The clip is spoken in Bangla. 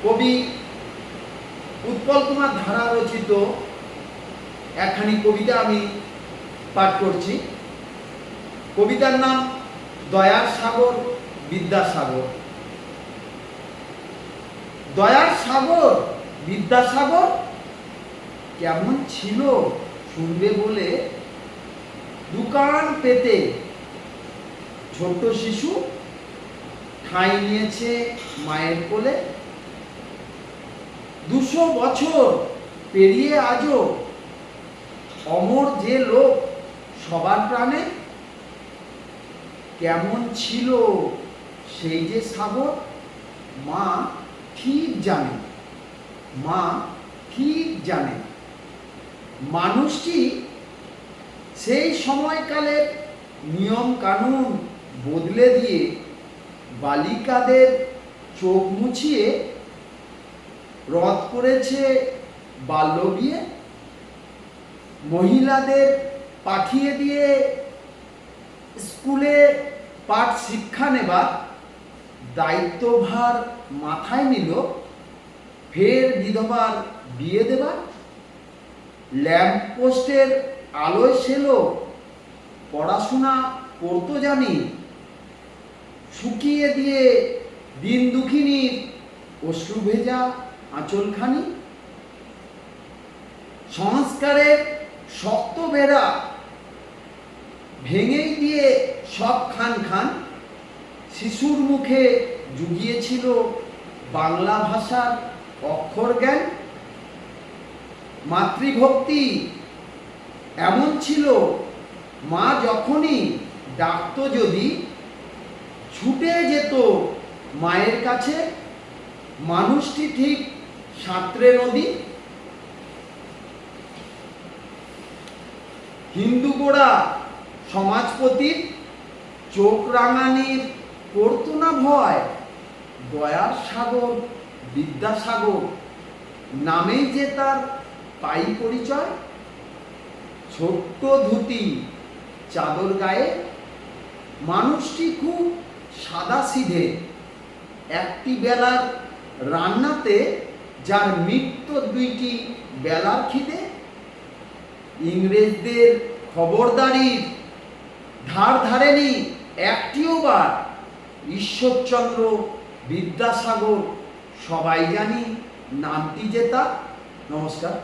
কবি উৎপল কুমার ধারা রচিত একখানি কবিতা আমি পাঠ করছি। কবিতার নাম দয়ার সাগর বিদ্যাসাগর। দয়ার সাগর বিদ্যাসাগর কেমন ছিল শুনবে বলে দুকান পেতে ছোট্ট শিশু ঠাঁই নিয়েছে মায়ের কোলে। 200 বছর পেরিয়ে আজও অমর যে লোক সবার প্রাণে। কেমন ছিল সেই যে সাগর মা ঠিক জানে, মা ঠিক জানে। মানুষটি সেই সময়কালের নিয়ম কানুন বদলে দিয়ে বালিকাদের চোখ মুছিয়ে রদ করেছে বাল্য বিয়ে। মহিলাদের পাঠিয়ে দিয়ে স্কুলে পাঠ শিক্ষা নেবার দায়িত্বভার মাথায় নিল। ফের বিধবার বিয়ে দেবার ল্যাম্পপোস্টের আলোয় সেলো পড়াশোনা করতো জানি। শুকিয়ে দিয়ে দিন দুঃখিনীর অশ্রু ভেজা আঁচলখানি। সংস্কারের শক্ত বেড়া ভেঙেই দিয়ে সব খান খান। শিশুর মুখে জুগিয়েছিল বাংলা ভাষার অক্ষর জ্ঞান। মাতৃভক্তি এমন ছিল মা যখনই ডাকতো যদি ছুটে যেত মায়ের কাছে। মানুষটি ঠিক সাঁতরে নদী। হিন্দু গোড়া সমাজপতির চোখ রাঙানির করতো না ভয়। দয়ার সাগর বিদ্যাসাগর নামেই যে তার পাই পরিচয়। ছোট্ট ধুতি চাদর গায়ে মানুষটি খুব সাদা সিধে। একটি বেলার রান্নাতে যার মৃত্যু 2টি বেলার খিদে। ইংরেজদের খবরদারির ধার ধারেনি একটিও বার। ঈশ্বরচন্দ্র বিদ্যাসাগর সবাই জানি নামটি যে তার। নমস্কার।